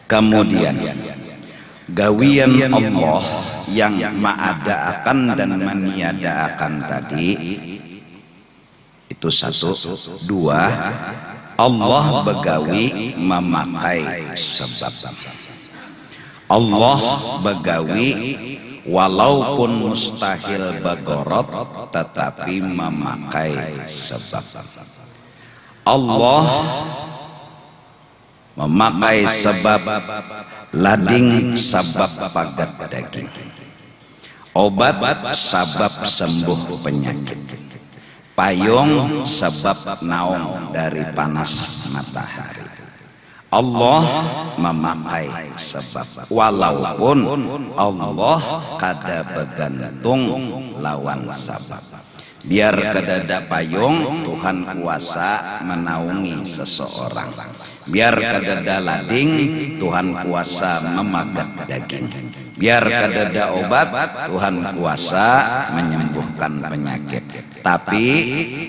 Kemudian gawian Allah yang ma'adaakan dan meniadaakan tadi itu satu. Dua, Allah begawi memakai sebab. Allah begawi walaupun mustahil bagorot tetapi memakai sebab. Allah memakai sebab, lading sabab pagat daging, obat sabab sembuh penyakit, payung sebab naung dari panas matahari. Allah memakai sebab walaupun Allah kada begantung lawan sebab. Biar kadada payung, Tuhan kuasa menaungi seseorang. Biar kadada lading, Tuhan kuasa memagat daging. Biar kadada obat, Tuhan kuasa menyembuhkan penyakit. Tapi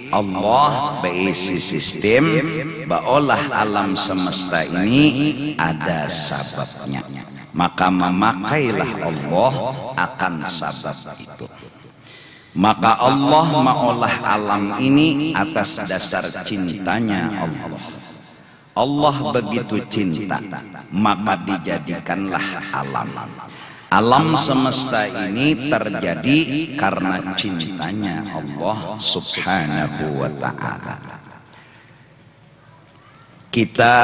Allah berisi sistem baolah alam semesta ini ada sababnya. Maka memakailah Allah akan sabab itu. Maka Allah maolah alam ini atas dasar cintanya Allah. Allah begitu cinta, maka dijadikanlah alam. Alam semesta ini terjadi karena cintanya Allah subhanahu wa ta'ala. Kita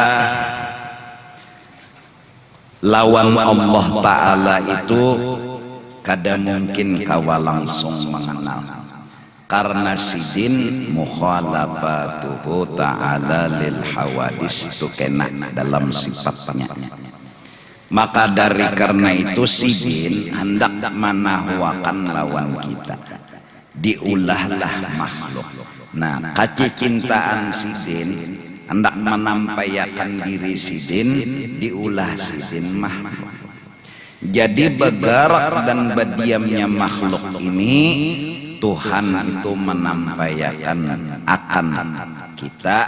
lawan Allah ta'ala itu kada mungkin kawa langsung mengenal, karena sidin mukhalafatuhu ta'ala lil hawadis itu kena dalam sifatnya. Maka dari karena itu sidin hendak manahwakan lawan kita, diulahlah makhluk. Nah, kecintaan sidin hendak menampayakan diri sidin, diulah sidin makhluk. Jadi bergerak dan berdiamnya makhluk ini Tuhan itu menampayakan akan kita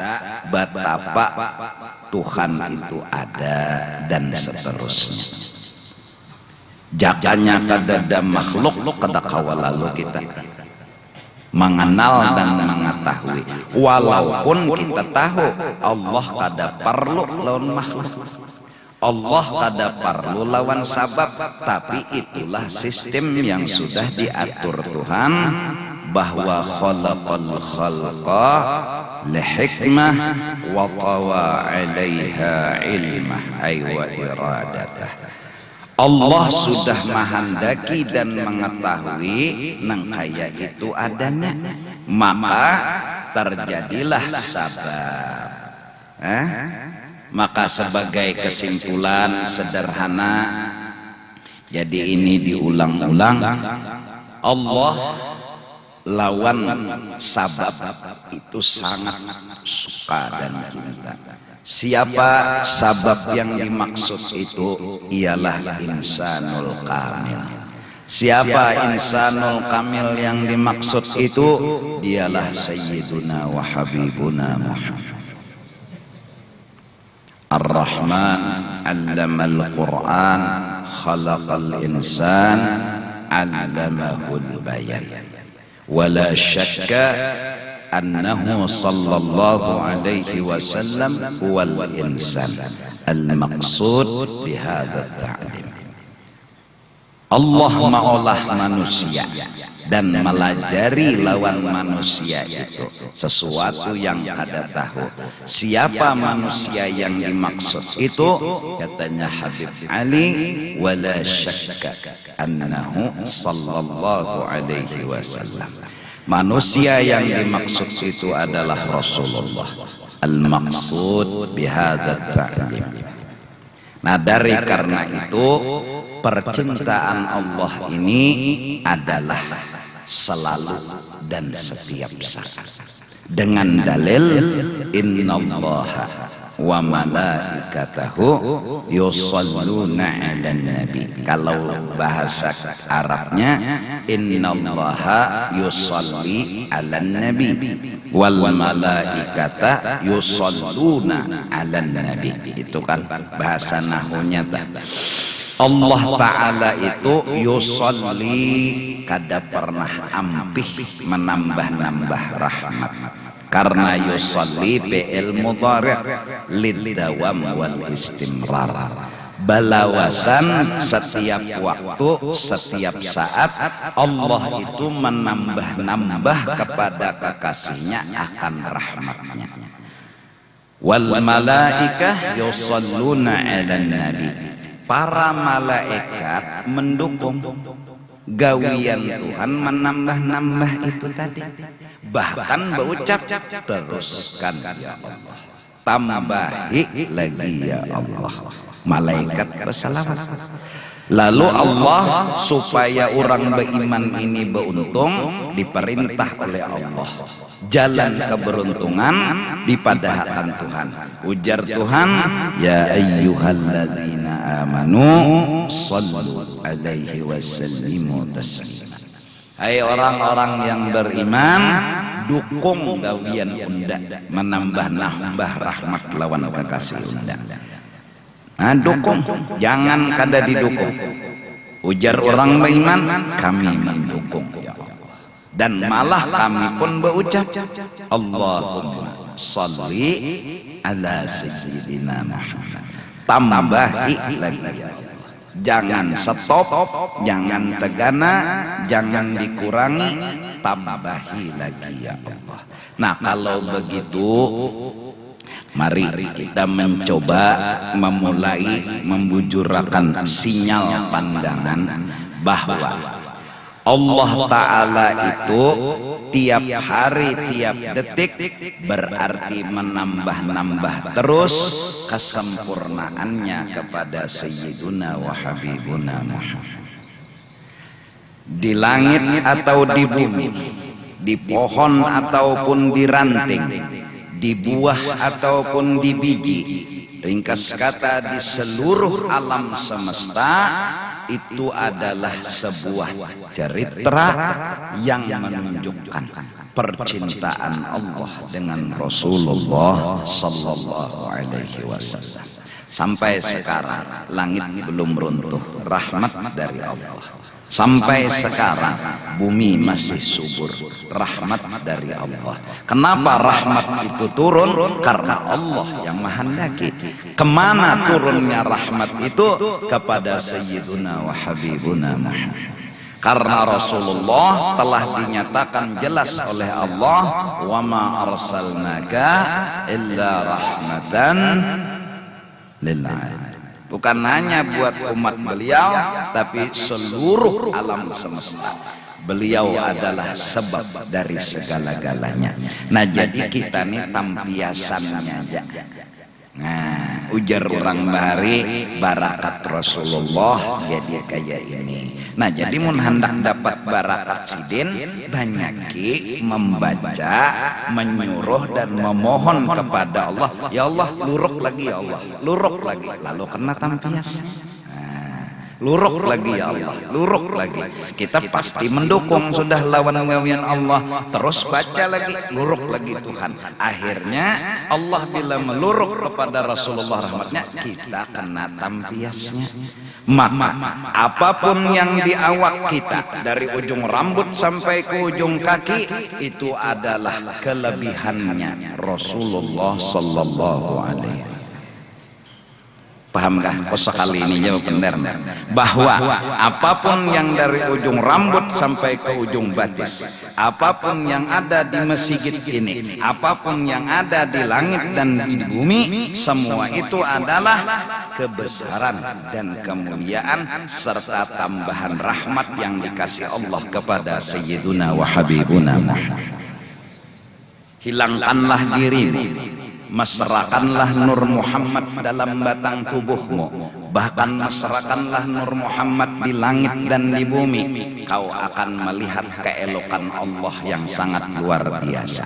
betapa Tuhan itu ada dan seterusnya. Jakanya kadada makhluk kada kawalalu kita mengenal dan mengetahui, walaupun kita tahu Allah kada perlu lawan makhluk, Allah kada perlu lawan sabab, tapi itulah sistem yang sudah diatur Tuhan, bahwa khalaqal khalqa lihikmah wa tawa 'alaiha ilmah ay wa iradatah. Allah sudah menghendaki dan mengetahui nang kaya itu adanya, maka terjadilah sabab. Maka sebagai kesimpulan sederhana, jadi ini diulang-ulang, Allah lawan sabab itu sangat suka dan cinta. Siapa sabab yang dimaksud itu? Ialah insanul kamil. Siapa insanul kamil yang dimaksud itu? Dialah sayyiduna wa habibuna Muhammad. Ar-Rahman 'allamal Qur'an, khalaqal insan, 'allamahul bayan. Wala syakka annahu sallallahu alaihi wasallam huwal insan al-maqsud bihadza ta'lim. Allah maolah manusia dan melajari lawan manusia itu sesuatu yang kada tahu. Siapa manusia yang dimaksud itu? Katanya Habib Ali, wala syakka annahu sallallahu alaihi wasallam. Manusia yang dimaksud itu adalah Rasulullah. Al-maqsud bihadza ta'lim. Nah, dari karena itu percintaan Allah ini adalah selalu dan setiap saat, dengan dalil innallaha wa malaikatahu yusalluna 'alan nabi. Kalau bahasa Arabnya innallaha yusalli 'alan nabi wal malaikata yusalluna 'alan nabi. Itu kan bahasa nahwunya. Allah Ta'ala itu yusalli, kada pernah ampih menambah-nambah rahmat. Karena yusalli fi'il mudhari' lidawam wal istimrar, balawasan setiap waktu, setiap saat Allah itu menambah-nambah kepada kekasihnya akan rahmatnya. Wal malaikah yusalluna 'alan nabi, para malaikat mendukung gawian Tuhan menambah-nambah itu tadi. Bahkan berucap, teruskan ya Allah, tambahi lagi ya Allah. Malaikat bersalawat. Lalu Allah supaya orang beriman ini beruntung, diperintah oleh Allah jalan keberuntungan dipadahkan Tuhan. Ujar Tuhan, ya ayyuhalladzina amanu sallu alaihi wasallimu taslima. Hai orang-orang yang beriman, dukung gawian unda menambah-nambah rahmat lawan kekasih unda. Nah, dukung, jangan kada didukung. Ujar orang beriman, kami mendukung ya Allah. Dan malah kami pun berucap, Allahumma salli ala sayyidina Muhammad. Tambahi lagi ya Allah. Jangan stop, jangan tegana, jangan dikurangi, tambahi lagi ya Allah. Nah, kalau begitu mari kita mencoba memulai membujurkan sinyal pandangan bahwa Allah Ta'ala itu tiap hari, tiap detik berarti menambah-nambah terus kesempurnaannya kepada Sayyiduna wa Habibuna Muhammad. Di langit atau di bumi, di pohon ataupun di ranting, di buah ataupun di biji, ringkas kata di seluruh alam semesta, itu adalah sebuah cerita yang menunjukkan percintaan Allah dengan Rasulullah sallallahu alaihi wasallam. Sampai sekarang langit belum runtuh, rahmat dari Allah. Sampai sekarang bumi masih subur, rahmat dari Allah. Kenapa rahmat itu turun? Karena Allah yang menghendaki. Kemana turunnya rahmat itu? Kepada Sayyiduna wa Habibuna Muhammad. Karena Rasulullah telah dinyatakan jelas oleh Allah, wa ma arsalnaka illa rahmatan lil alamin. Bukan hanya buat umat beliau, tapi seluruh alam semesta. Beliau adalah sebab dari segala-galanya. Nah, jadi kita nih tampiasannya aja. Nah, ujar orang bahari barakat Rasulullah jadi kayak ini. Nah, jadi mun hendak dapat barakat sidin, banyaki membaca, menyuruh dan memohon kepada Allah, ya Allah luruk lagi ya Allah, luruk lagi, lalu kena tampias. Luruk lagi ya Allah, luruk lagi. Kita pasti mendukung sudah lawan gawian Allah, terus baca lagi, luruk lagi Tuhan. Akhirnya Allah bila meluruk kepada Rasulullah rahmatnya, kita kena tampiasnya. Maka apapun yang di awak kita, dari ujung rambut sampai ke ujung kaki, itu adalah kelebihannya Rasulullah sallallahu alaihi wasallam. Pahamkah? Oh, sekali ini jawab benar bahwa apapun yang dari ujung rambut sampai ke ujung batis, apapun yang ada di masjid ini, apapun yang ada di langit dan di bumi, semua itu adalah kebesaran dan kemuliaan serta tambahan rahmat yang dikasih Allah kepada Sayyiduna wa Habibuna Muhammad. Hilangkanlah dirimu, mesrakanlah Nur Muhammad dalam batang tubuhmu, bahkan mesrakanlah Nur Muhammad di langit dan di bumi. Kau akan melihat keelokan Allah yang sangat luar biasa.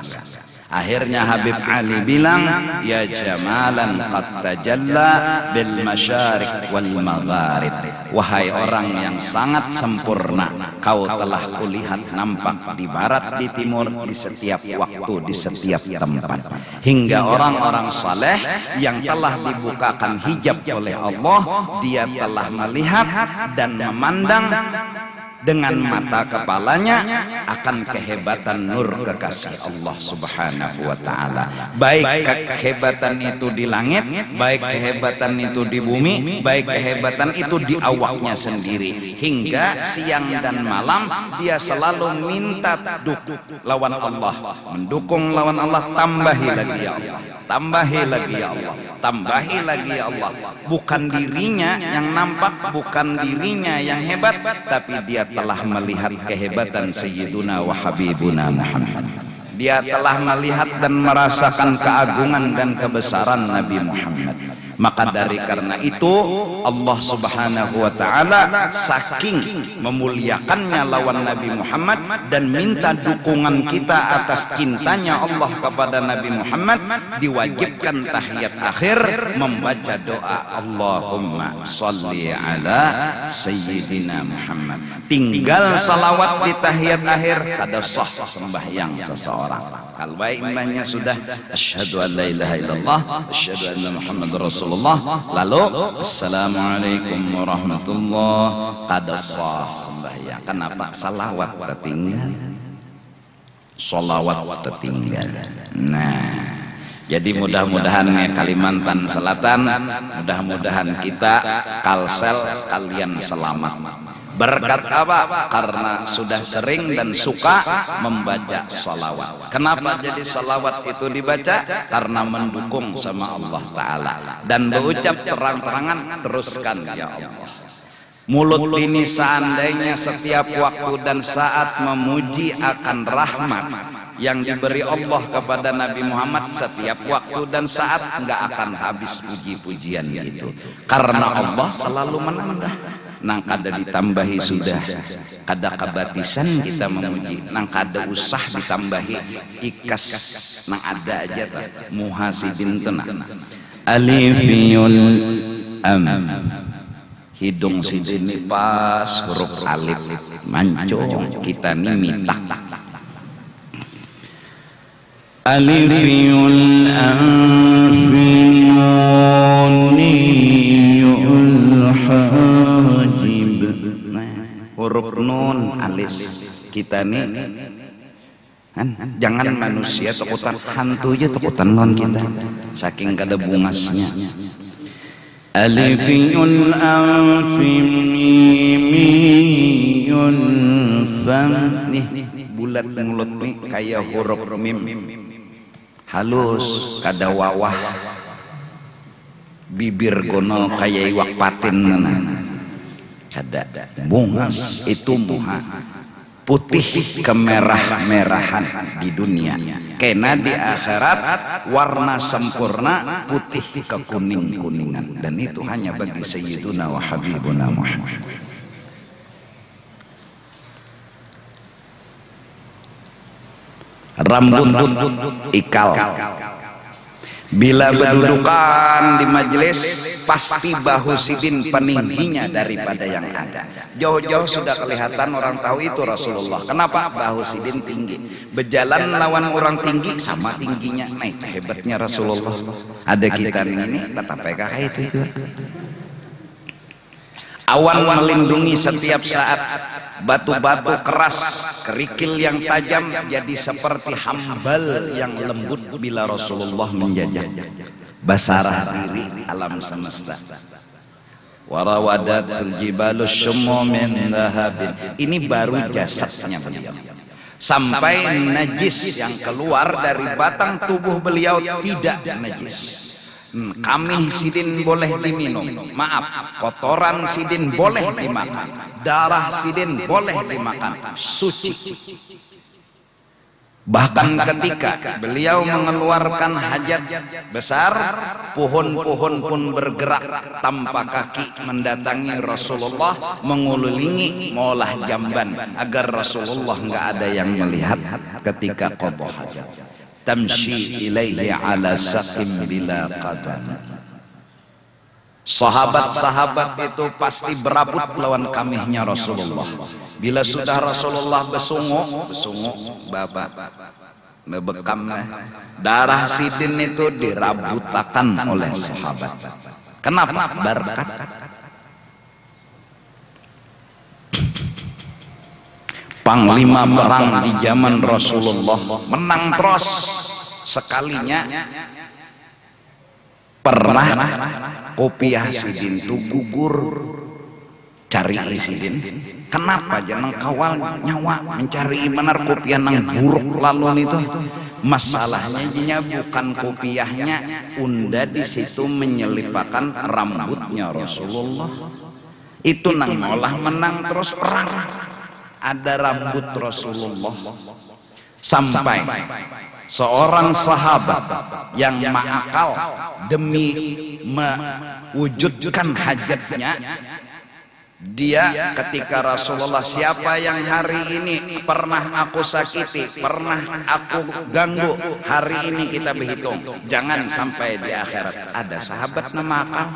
Akhirnya Habib Ali bilang, ya jamalan qad tajalla bil masyariq wal magharib. Wahai orang yang sangat sempurna, kau telah kulihat nampak di barat, di timur, di setiap waktu, di setiap tempat. Hingga orang-orang saleh yang telah dibukakan hijab oleh Allah, dia telah melihat dan memandang dengan mata kepalanya akan kehebatan nur kekasih Allah Subhanahu wa ta'ala. Baik kehebatan itu di langit, baik kehebatan itu di bumi, baik kehebatan itu di awaknya sendiri. Hingga siang dan malam dia selalu minta dukung lawan Allah, mendukung lawan Allah. Tambahi lagi ya Allah, tambahi lagi ya Allah, tambahi lagi ya Allah. Bukan dirinya yang nampak, bukan dirinya yang hebat, tapi dia telah melihat kehebatan Sayyiduna wa Habibuna Muhammad. Dia telah melihat dan merasakan keagungan dan kebesaran Nabi Muhammad. Maka dari karena itu Allah Subhanahu wa ta'ala saking memuliakannya lawan Nabi Muhammad dan minta dukungan kita atas cintanya Allah kepada Nabi Muhammad, diwajibkan tahiyat akhir membaca doa Allahumma sholli ala Sayyidina Muhammad. Tinggal salawat di tahiyat akhir kada sah sembahyang seseorang. Kalau baik imannya sudah asyhadu an la ilaha illallah, asyhadu anna Muhammadar Rasulullah, lalu assalamualaikum warahmatullahi, kada sah sembahyang. Kenapa? Salawat tertinggal, salawat tertinggal. Nah, jadi mudah-mudahan ya Kalimantan Selatan, mudah-mudahan kita Kalsel kalian selamat. Berkat apa? Karena sudah sering dan suka membaca salawat. Kenapa jadi salawat itu dibaca? Karena mendukung sama Allah Ta'ala. Dan berucap terang-terangan, teruskan ya Allah. Mulut ini seandainya setiap waktu dan saat memuji akan rahmat yang diberi Allah kepada Nabi Muhammad, setiap waktu dan saat enggak akan habis puji-pujian itu. Karena Allah selalu menambah. Nang kada ditambahi sudah kada kabatisan kita memuji, nang kada usah ditambahi ikas, nang ada aja ta muhasidin tenang alifiyul hidung sidin pas huruf alif mancung kita nih mitak alifiyul huruf nun alis kita nih kan jangan manusia takutan hantu aja takutan non kita saking kada bungasnya. Alifiyun amfimiyun fam nih bulat mulut nih kayak huruf mim halus kada wawah, bibir gono kayak iwak patin kada bungas itu muha putih kemerah-merahan di dunia, kena di akhirat warna sempurna putih kekuning-kuningan, dan itu hanya bagi Sayyiduna wa Habibuna Muhammad. Rambut ikal, bila berdudukan di majelis pasti bahu sidin peningginya daripada yang ada. Jauh-jauh sudah kelihatan orang tahu itu Rasulullah. Kenapa? Bahu sidin tinggi. Berjalan lawan orang tinggi sama tingginya. Nah itu hebatnya Rasulullah. Ada kita ini tetap PKH itu juga. Awan melindungi setiap saat. Batu-batu keras, kerikil yang tajam jadi seperti hambal yang lembut bila Rasulullah menjajah. Basarah diri alam semesta. Warawadatul jibalus syummu min dhahabin. Ini baru jasadnya beliau. Sampai najis yang keluar dari batang tubuh beliau tidak najis. Kami sidin boleh diminum, maaf, kotoran sidin boleh dimakan, darah sidin boleh dimakan, suci. Bahkan ketika beliau mengeluarkan hajat besar, pohon-pohon pun bergerak tanpa kaki mendatangi Rasulullah, mengelilingi molah jamban agar Rasulullah nggak ada yang melihat ketika qadha hajat. tamshi ilaihi ala saqim bila qadam. Sahabat-sahabat itu pasti berabut lawan kamihnya Rasulullah. Bila sudah Rasulullah besunguk babak nebekam darah sidin itu dirabutakan oleh sahabat. Kenapa? Berkat panglima perang di zaman Rasulullah menang terus. Sekalinya pernah kopiah sidin itu gugur, cari sidin. Kenapa jangan kawal nyawa mencari benar kopiah nang buruk lalu itu? Masalahnya jinya bukan kopiahnya, unda di situ menyelipakan rambutnya Rasulullah. Itu nang ngolah menang terus perang. Ada rambut Rasulullah. Sampai seorang sahabat yang ma'akal demi mewujudkan hajatnya, dia ketika Rasulullah, siapa yang hari ini pernah aku sakiti, pernah aku ganggu, hari ini kita berhitung, jangan sampai di akhirat. Ada sahabat nama akal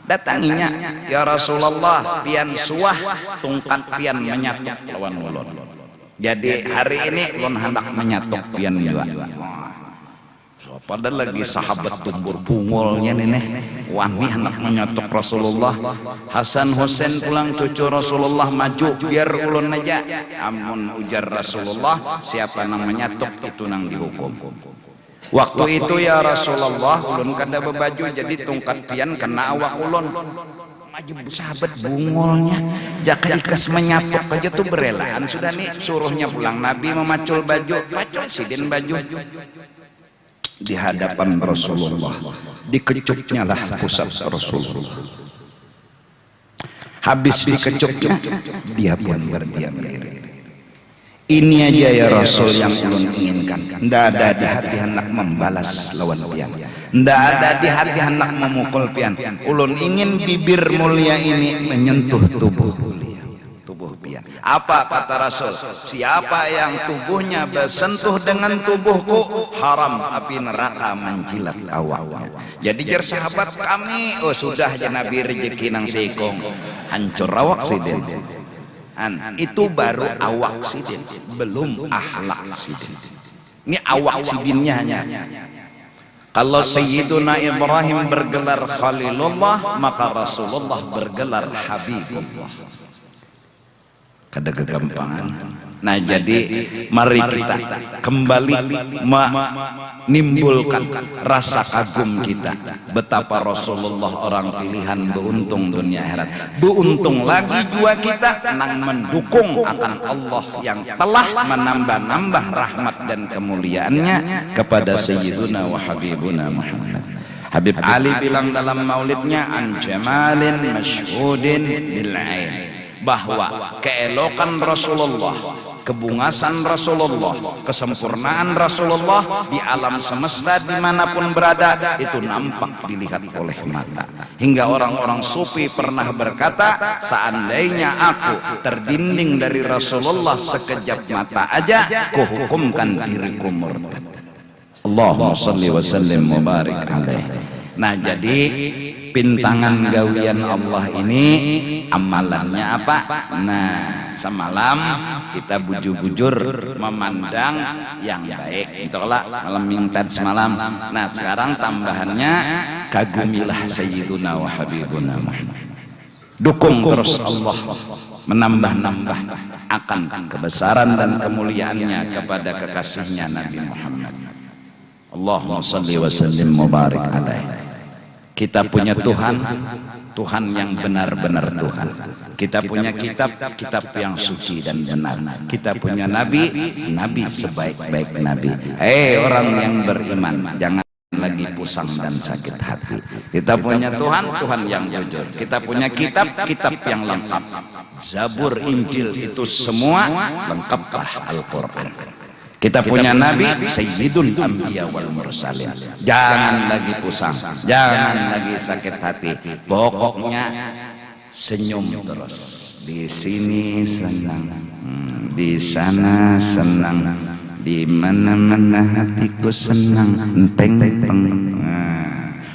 datanginya, ya Rasulullah, pian suah tungkat pian menyatuk lawan ulun. Jadi hari ini ulun hendak menyatuk pian juga. Padahal lagi sahabat tumbur pungulnya nih, wani hendak menyatuk Rasulullah. Hasan Husain pulang cucu Rasulullah maju, biar ulun aja. Amun ujar Rasulullah, siapa nang menyatuk itu nang dihukum. Waktu itu ya Rasulullah, ulun kada berbaju, jadi tungkat pian kena awak ulun. Maju sahabat bungolnya, jaka ikas menyatuk aja tuh berelaan. Sudah nih suruhnya pulang Nabi memacul baju, macul sidin baju. Di hadapan Rasulullah, dikecupnya lah pusat Rasulullah. Habis dikecupnya, dia pun berdiam diri. Ini aja ya Rasul yang ulun inginkan. Ndak ada di hati hendak membalas lawan pian. Ndak ada di hati hendak memukul pian. Ulun ingin bibir mulia ini menyentuh tubuh pian. Apa kata Rasul? Siapa yang tubuhnya bersentuh dengan tubuhku, haram api neraka menjilat awaknya. Jadi jar sahabat kami, oh sudah ya Nabi rezeki nang seikong, hancur awak sidin. Itu baru awak sidin, belum akhlak sidin. Ini awak sidinnya hanya. Kalau Sayyiduna Ibrahim bergelar Khalilullah, maka Rasulullah bergelar Habibullah. Kada kegampangan. Nah jadi mari kita kembali menimbulkan rasa kagum kita, betapa Rasulullah orang pilihan, beruntung dunia akhirat. Beruntung lagi jua kita nang mendukung akan Allah yang telah menambah-nambah rahmat dan kemuliaannya kepada Sayyiduna wa Habibuna Muhammad. Habib Ali bilang dalam maulidnya, an jamalin masyhudin bil ain, bahwa keelokan Rasulullah, kebungasan Rasulullah, kesempurnaan Rasulullah di alam semesta dimanapun berada itu nampak dilihat oleh mata. Hingga orang-orang sufi pernah berkata, seandainya aku terdinding dari Rasulullah sekejap mata aja, kuhukumkan diriku murtad. Allahumma salli wa sallim mubarak alaih. Nah jadi pintangan gawian Allah ini amalannya apa? Nah semalam kita bujur-bujur memandang yang baik, itulah malam mingtad semalam. Nah sekarang tambahannya, kagumilah Sayyiduna wa Habibuna Muhammad. Dukung terus Allah menambah-nambah akan kebesaran dan kemuliaannya kepada kekasihnya Nabi Muhammad. Allahumma salli wa sallim mubarak alaih. Kita punya Tuhan, Tuhan yang benar-benar Tuhan. Kita punya kitab, kitab yang suci dan benar. Kita punya Nabi, Nabi sebaik-baik Nabi. Hei orang yang beriman, jangan lagi pusing dan sakit hati. Kita punya Tuhan, Tuhan yang jujur. Kita punya kitab, kitab yang lengkap. Zabur, Injil itu semua lengkaplah Al-Quran. Kita punya Nabi, Sayyidul Anbiya wal Mursalin. Jangan lagi pusing, jangan lagi sakit hati. Pokoknya senyum terus. Di sini senang, di sana senang, di mana-mana hatiku senang enteng-enteng.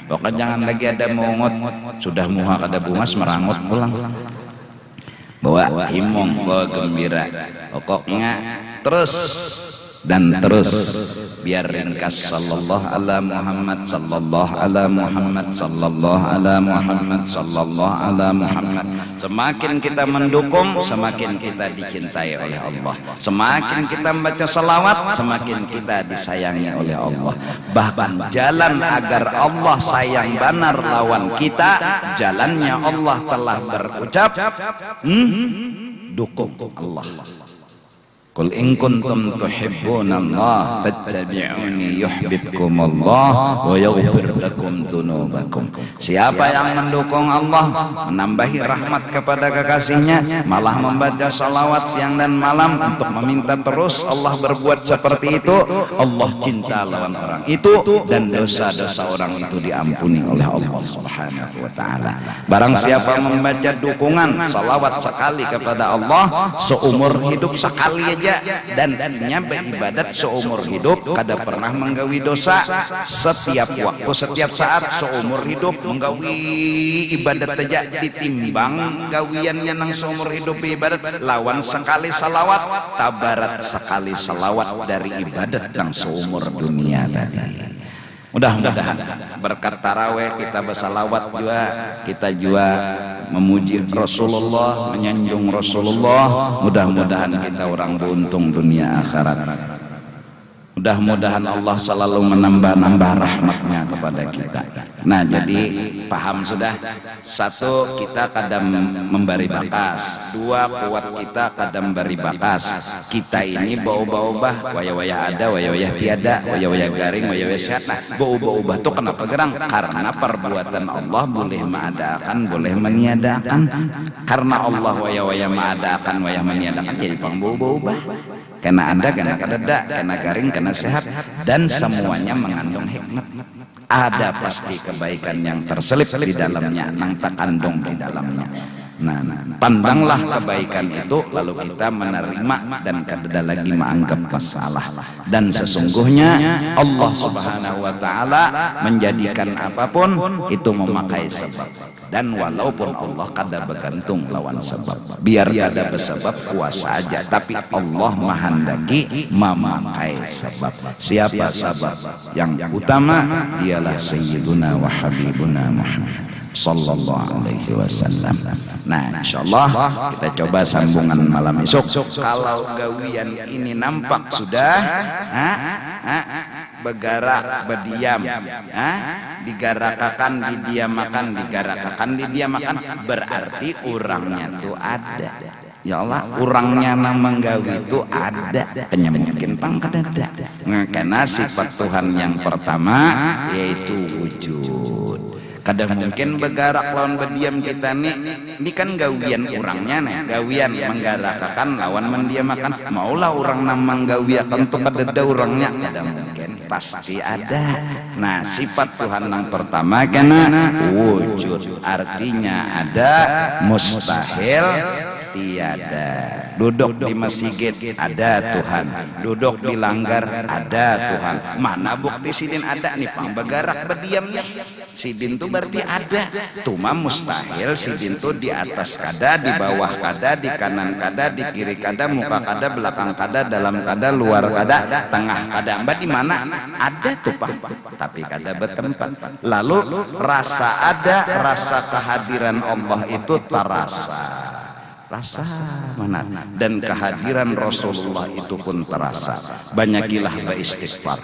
Pokoknya jangan lagi ada mongot, sudah muha kada bungas merangut pulang. Bawa himong, bawa gembira. Pokoknya terus dan terus, biar ringkas. Sallallahu ala Muhammad, sallallahu ala Muhammad, sallallahu ala Muhammad, sallallahu ala Muhammad. Semakin kita mendukung, semakin kita dicintai oleh Allah. Semakin kita membaca salawat, semakin kita disayangi oleh Allah. Bahkan jalan agar Allah sayang benar lawan kita, jalannya Allah telah berucap, dukung Allah. Qul in kuntum tuhibbunallaha fattabi'uni yuhibbukumullah wa yaghfir lakum dzunubakum. Siapa yang mendukung Allah, menambahi rahmat kepada kekasihnya, malah membaca salawat siang dan malam untuk meminta terus Allah berbuat seperti itu, Allah cinta lawan orang itu dan dosa-dosa orang itu diampuni oleh Allah Subhanahu wa taala. Barang siapa membaca dukungan salawat sekali kepada Allah, seumur hidup sekali aja, dan inya beribadat seumur hidup kada pernah menggawi dosa. Setiap waktu, setiap saat, seumur hidup menggawi ibadat aja ditimbang gawiannya nang seumur hidup ibadat lawan sekali salawat, tabarat sekali salawat dari ibadat nang seumur dunia tadi. Mudah-mudahan berkat taraweh kita bersalawat juga, kita juga memuji Rasulullah, menyanjung Rasulullah. Mudah-mudahan kita orang beruntung dunia akhirat. Mudah-mudahan Allah selalu menambah-nambah rahmatnya kepada kita. Nah, jadi paham sudah. Satu, kita kadang memberi bakas. Dua, kuat kita kadang memberi bakas. Kita ini bau-bau-bah, waya-waya ada, waya-waya tiada, waya-waya garing, waya-waya sehat. Nah, bau-bau-bah itu kenapa gerang? Karena perbuatan Allah boleh mengadakan, boleh meniadakan. Karena Allah waya-waya mengadakan, waya meniadakan, jadi bau-bau-bah. Karena ada, karena kadada, karena garing, karena sehat, dan semuanya mengandung hikmat. Ada pasti kebaikan yang terselip di dalamnya, nang terkandung di dalamnya. Nah, pandanglah kebaikan itu, lalu kita menerima dan kada lagi menganggap masalah. Dan sesungguhnya Allah Subhanahu wa taala menjadikan apapun itu memakai sebab. Dan walaupun Allah kada bergantung lawan sebab, biar kada bersebab kuasa aja, tapi Allah menghendaki memakai sebab. Siapa sebab yang utama? Dialah Sayyiduna wa Habibuna Muhammad sallallahu alaihi wasallam. Nah, insyaallah kita coba sambungan malam esok. Kalau gawian ini nampak sudah bergerak, berdiam, digarakakan, didiamakan, digarakakan, didiamakan, berarti orangnya tuh ada. Ya Allah, orangnya nang menggawi itu ada, hanya mungkin pangkadada. Karena sifat Tuhan yang pertama yaitu wujud. Kadang mungkin bergerak lawan berdiam kita nih, ini kan gawian orangnya nih, gawian menggarakakan lawan mendiamakan. Maulah orang nang menggawiakan tuh kadada orangnya, kadang mungkin pasti ada. Nah, sifat Tuhan yang pertama karena wujud, artinya ada, mustahil tiada. Duduk di masjid ada Tuhan, duduk di langgar ada Tuhan. Mana bukti sidin ada nih pang bergerak berdiamnya? Sidin tuh berarti ada. Cuma mustahil sidin tuh di atas kada, di bawah kada, di kanan kada, di kiri kada, muka kada, belakang kada, dalam kada, luar kada, tengah kada. Mbak di mana? Ada tuh pang, tapi kada bertempat. Lalu rasa ada, rasa kehadiran Allah itu terasa. Rasa mana, dan kehadiran Rasulullah itu pun terasa. Banyakilah beristighfar.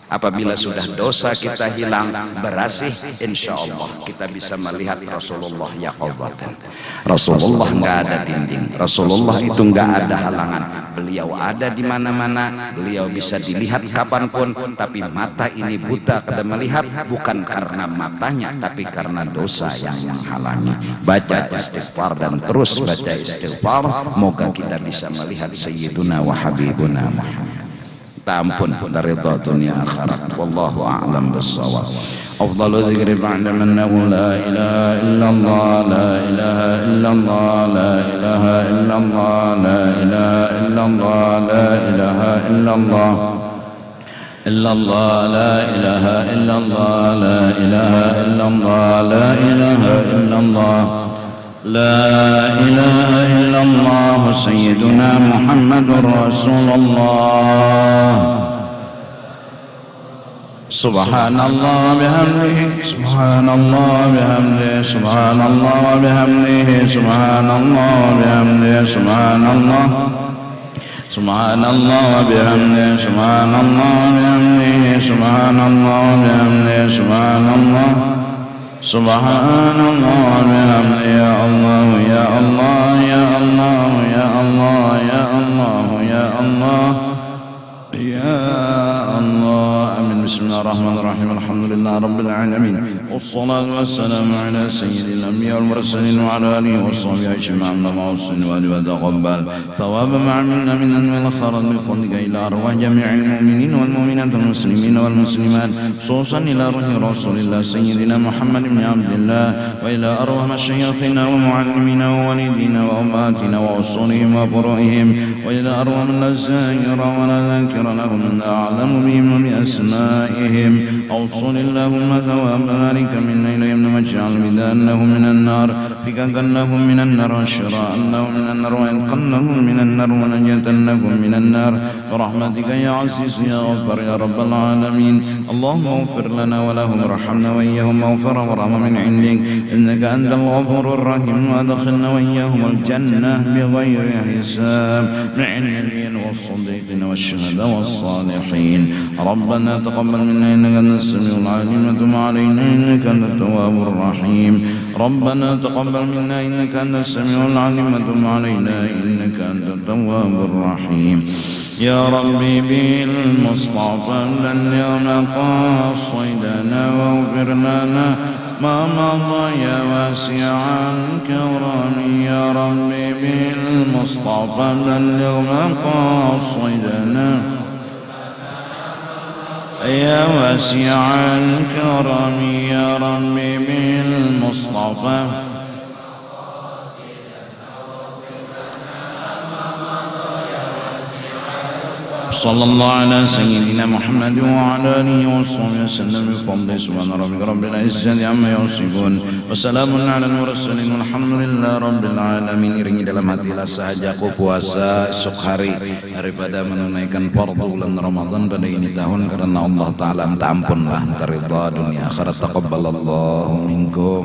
Apabila sudah dosa kita hilang, berasih, insya Allah kita bisa melihat Rasulullah yaqadzatan. Rasulullah nggak ada dinding, Rasulullah itu nggak ada halangan. Beliau ada di mana-mana, beliau bisa dilihat kapanpun. Tapi mata ini buta kada melihat, bukan karena matanya, tapi karena dosa yang menghalangi. Baca istighfar dan terus baca istighfar, moga kita bisa melihat Sayyiduna wa Habibuna Muhammad. tampun dari dunia akhirat. Wallahu a'lam bissawab. Afdalu dzikri ba'da man la ilaha illallah la ilaha illallah la ilaha illallah la ilaha illallah la ilaha illallah illallah la ilaha illallah la ilaha illallah la ilaha illallah لا إله إلا الله سيدنا محمد رسول الله سبحان الله بحمده سبحان الله بحمده سبحان الله بحمده سبحان الله بحمده سبحان الله سبحان الله بحمده سبحان الله بحمده سبحان الله بحمده سبحان الله سبحان الله بحمده يا الله يا الله يا الله يا الله يا الله يا الله يا الله آمين. بسم الله الرحمن الرحيم الحمد لله رب العالمين والصلاة والسلام على سيد الأنبياء والمرسلين وعلى آله وصحبه أجمعين اللهم وصل وتقبل ثواب ما عملنا من أنواع الخيرات بفضلك إلى أرواح جميع المؤمنين والمؤمنات والمسلمين والمسلمات خصوصا إلى روح رسول الله سيدنا محمد بن عبد الله وإلى أرواح مشايخنا ومعلمينا ووالدينا وأمهاتنا وأصولهم وفروعهم وإلى أرواح من لا زائر ولا ذاكر لهم من أعلم بهم وبأسمائهم أوصل اللهم ثواب ذلك منا إليهم واجعل بدانهم من النار فكاكا لهم من النار وشراء لهم من النار وإنقا لهم من النار ونجاة لهم من النار برحمتك يا عزيز يا غفار يا رب العالمين. اللهم اغفر لنا ولهم وارحمنا وإياهم واغفر ورحمة من عندك إنك أنت الغفور الرحيم وأدخلنا وإياهم الجنة بغير حساب مع النبيين والصديقين والشهداء والصالحين. ربنا تقبل منا إنك أنت السميع العليم وتب علينا إنك أنت التواب الرحيم. ربنا تقبل منا إنك أنت السميع العليم وتب علينا إنك أنت التواب الرحيم. يا ربي بالمصطفى اليوم قاصدنا واغفر لنا ما مضى يا واسع الكرم. يا ربي بالمصطفى اليوم قاصدنا يا واسع الكرم. يا ربي بالمصطفى صلى الله على سيدنا محمد وعلى آله وصحبه وسلم بفضله. سبحان ربك رب العزة عما يصفون وسلام على المرسلين والحمد لله رب العالمين. Iringi dalam hatilah sahajaku puasa esok hari daripada menunaikan fardu bulan Ramadan pada ini tahun karena Allah Ta'ala minta ampunlah dari dunia akhirat. Taqabbalallahu minkum.